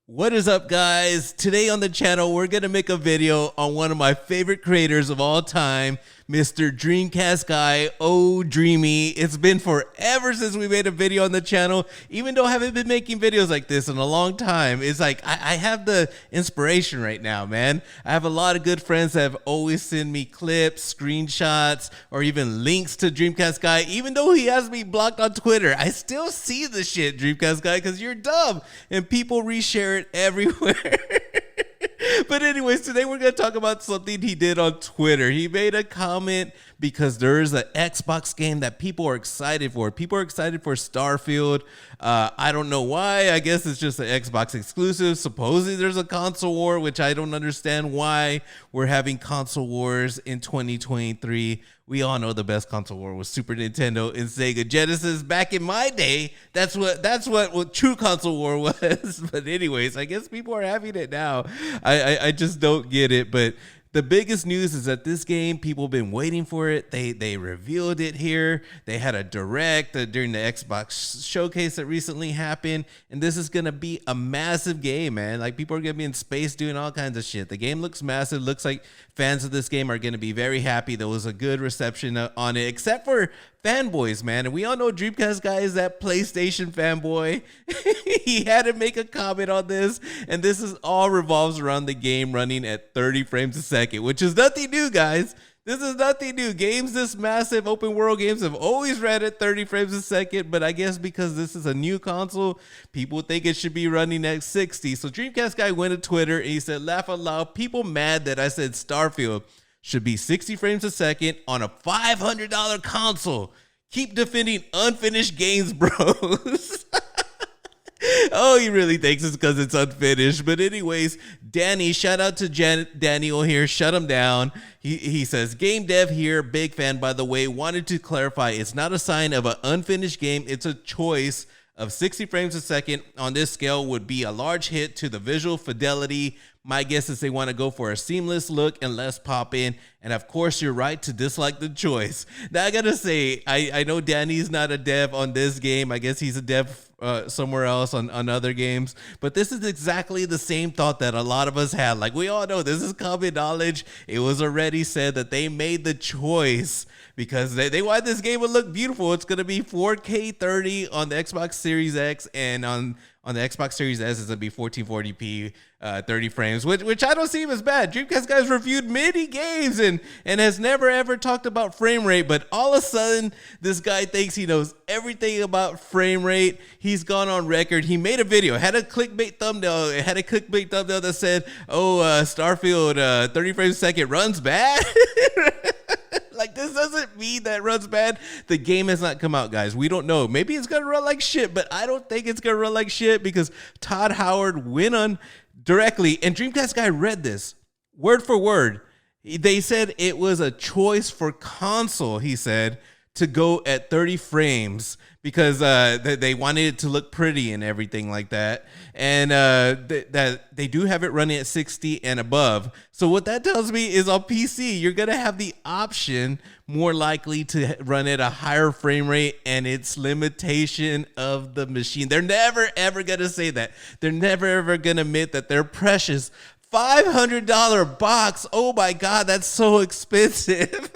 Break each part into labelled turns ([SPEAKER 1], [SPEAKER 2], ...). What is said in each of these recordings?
[SPEAKER 1] What is up, guys? Today on the channel, we're going to make a video on one of my favorite creators of all time, Mr. DreamcastGuy. Oh, Dreamy. It's been forever since we made a video on the channel, even though I haven't been making videos like this in a long time. It's like I have the inspiration right now, man. I have a lot of good friends that have always sent me clips, screenshots, or even links to DreamcastGuy. Even though he has me blocked on Twitter, I still see the shit, DreamcastGuy, because you're dumb and people reshare it everywhere. But anyways, today we're going to talk about something he did on Twitter. He made a comment because there's an Xbox game that people are excited for. People are excited for Starfield. I don't know why. I guess it's just an Xbox exclusive. Supposedly there's a console war, which I don't understand why we're having console wars in 2023. We all know the best console war was Super Nintendo and Sega Genesis. Back in my day, that's what true console war was. But anyways, I guess people are having it now. I just don't get it. But the biggest news is that this game, people have been waiting for it. They revealed it here. They had a direct during the Xbox showcase that recently happened. And this is going to be a massive game, man. Like, people are going to be in space doing all kinds of shit. The game looks massive. Looks like fans of this game are going to be very happy. There was a good reception on it, except for fanboys, man. And we all know DreamcastGuy is that PlayStation fanboy. He had to make a comment on this, and this is all revolves around the game running at 30 frames a second, which is nothing new, guys. This is nothing new. Games this massive, open world games have always ran at 30 frames a second, but I guess because this is a new console, people think it should be running at 60. So DreamcastGuy went to Twitter and he said, laugh out loud, people mad that I said Starfield should be 60 frames a second on a $500 console. Keep defending unfinished games, bros. Oh, he really thinks it's because it's unfinished. But anyways, Danny, shout out to Daniel here. Shut him down. He says, game dev here. Big fan, by the way. Wanted to clarify, it's not a sign of an unfinished game. It's a choice of 60 frames a second on this scale would be a large hit to the visual fidelity. My guess is they want to go for a seamless look and less pop in. And of course, you're right to dislike the choice. Now, I got to say, I know Danny's not a dev on this game. I guess he's a dev somewhere else on other games. But this is exactly the same thought that a lot of us had. Like, we all know this is common knowledge. It was already said that they made the choice because they want this game to look beautiful. It's going to be 4K 30 on the Xbox Series X, and on the Xbox Series S, it's going to be 1440p 30 frames, which I don't see as bad. DreamcastGuy's reviewed many games and has never ever talked about frame rate, but all of a sudden, this guy thinks he knows everything about frame rate. He's gone on record. He made a video, had a clickbait thumbnail. It had a clickbait thumbnail that said, Starfield 30 frames a second runs bad. Like, this doesn't mean that runs bad. The game has not come out, guys. We don't know. Maybe it's going to run like shit, but I don't think it's going to run like shit because Todd Howard went on directly, and DreamcastGuy read this word for word. They said it was a choice for console, he said, to go at 30 frames because they wanted it to look pretty and everything like that. And that they do have it running at 60 and above. So what that tells me is on PC, you're going to have the option more likely to run at a higher frame rate and its limitation of the machine. They're never, ever going to say that. They're never, ever going to admit that their precious $500 box, oh my God, that's so expensive.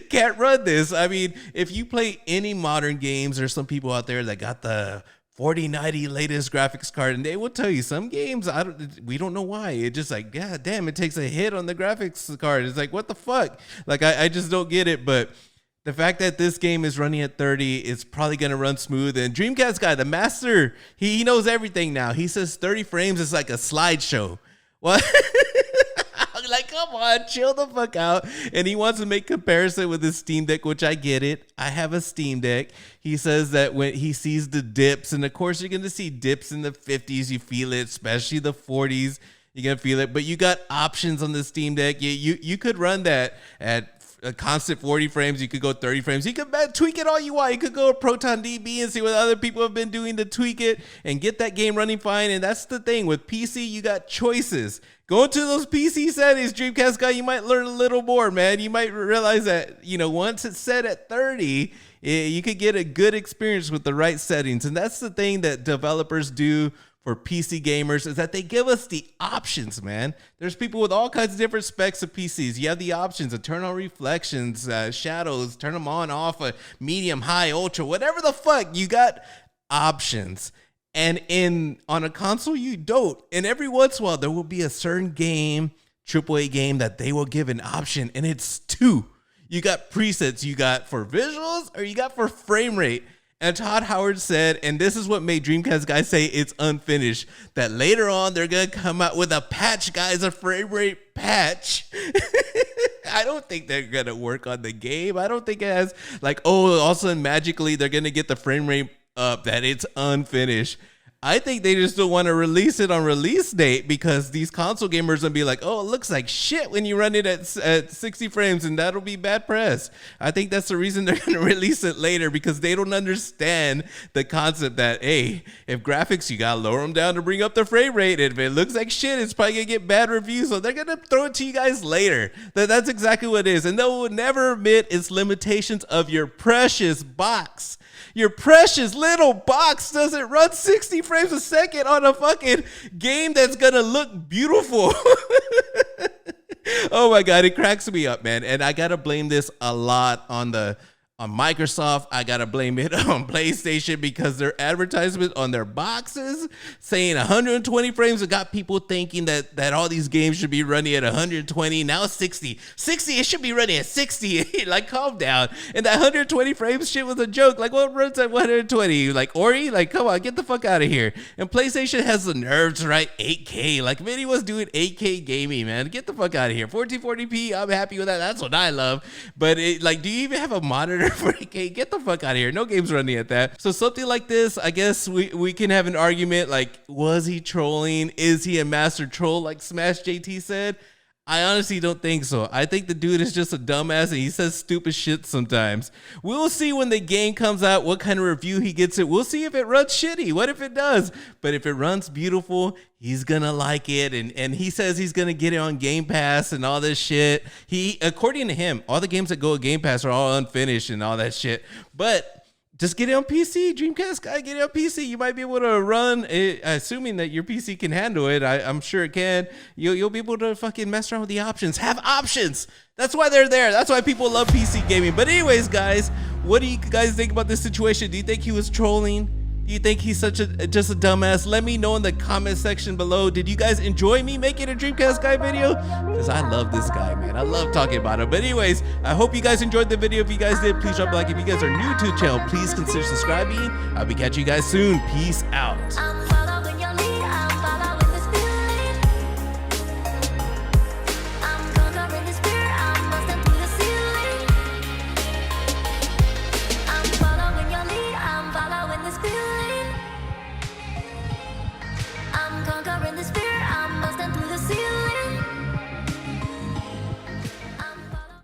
[SPEAKER 1] Can't run this. I mean, if you play any modern games, there's some people out there that got the 4090 latest graphics card, and they will tell you some games, we don't know why. It just like, God damn, it takes a hit on the graphics card. It's like, what the fuck? Like, I just don't get it. But the fact that this game is running at 30, it's probably going to run smooth. And DreamcastGuy, the master, he knows everything now. He says 30 frames is like a slideshow. What? Like, come on, chill the fuck out. And he wants to make comparison with his Steam Deck, which I get it. I have a Steam Deck. He says that when he sees the dips, and of course you're going to see dips in the 50s, you feel it, especially the 40s, you're going to feel it. But you got options on the Steam Deck. You could run that at a constant 40 frames. You could go 30 frames. You could tweak it all you want. You could go to Proton DB and see what other people have been doing to tweak it and get that game running fine. And that's the thing with PC, you got choices. Go into those PC settings, DreamcastGuy, you might learn a little more, man. You might realize that, once it's set at 30, you could get a good experience with the right settings. And that's the thing that developers do for PC gamers is that they give us the options, man. There's people with all kinds of different specs of PCs. You have the options to turn on reflections, shadows, turn them on, off, medium, high, ultra, whatever the fuck. You got options. And on a console, you don't. And every once in a while, there will be a certain game, AAA game, that they will give an option, and it's two. You got presets you got for visuals or you got for frame rate. And Todd Howard said, and this is what made DreamcastGuy say it's unfinished, that later on they're going to come out with a patch, guys, a frame rate patch. I don't think they're going to work on the game. I don't think it has like, oh, all of a sudden magically they're going to get the frame rate up, that it's unfinished. I think they just don't want to release it on release date because these console gamers will be like, oh, it looks like shit when you run it at 60 frames, and that'll be bad press. I think that's the reason they're going to release it later, because they don't understand the concept that, hey, if graphics, you got to lower them down to bring up the frame rate. And if it looks like shit, it's probably going to get bad reviews. So they're going to throw it to you guys later. That's exactly what it is. And they will never admit its limitations of your precious box. Your precious little box doesn't run 60 frames a second on a fucking game that's gonna look beautiful. Oh my God, it cracks me up, man. And I gotta blame this a lot on Microsoft. I gotta blame it on PlayStation, because their advertisement on their boxes saying 120 frames have got people thinking that all these games should be running at 120. Now 60, it should be running at 60. Like, calm down. And that 120 frames shit was a joke. Like, what runs at 120? Like, Ori? Like, come on, get the fuck out of here. And PlayStation has the nerve to write 8K. Like, Vinny was doing 8K gaming, man. Get the fuck out of here. 1440p, I'm happy with that. That's what I love. But like, do you even have a monitor for 8K? Get the fuck out of here. No game's running at that. So something like this, I guess we can have an argument like, was he trolling? Is he a master troll like Smash JT said? I honestly don't think so. I think the dude is just a dumbass and he says stupid shit sometimes. We'll see when the game comes out what kind of review he gets it. We'll see if it runs shitty. What if it does? But if it runs beautiful, he's gonna like it. And he says he's gonna get it on Game Pass and all this shit. According to him, all the games that go on Game Pass are all unfinished and all that shit. But just get it on PC, DreamcastGuy, get it on PC. You might be able to run it, assuming that your PC can handle it. I'm sure it can. You'll be able to fucking mess around with the options. Have options. That's why they're there. That's why people love PC gaming. But anyways, guys, what do you guys think about this situation? Do you think he was trolling? Do you think he's just a dumbass? Let me know in the comment section below. Did you guys enjoy me making a DreamcastGuy video? Because I love this guy, man. I love talking about him. But anyways, I hope you guys enjoyed the video. If you guys did, please drop a like. If you guys are new to the channel, please consider subscribing. I'll be catching you guys soon. Peace out.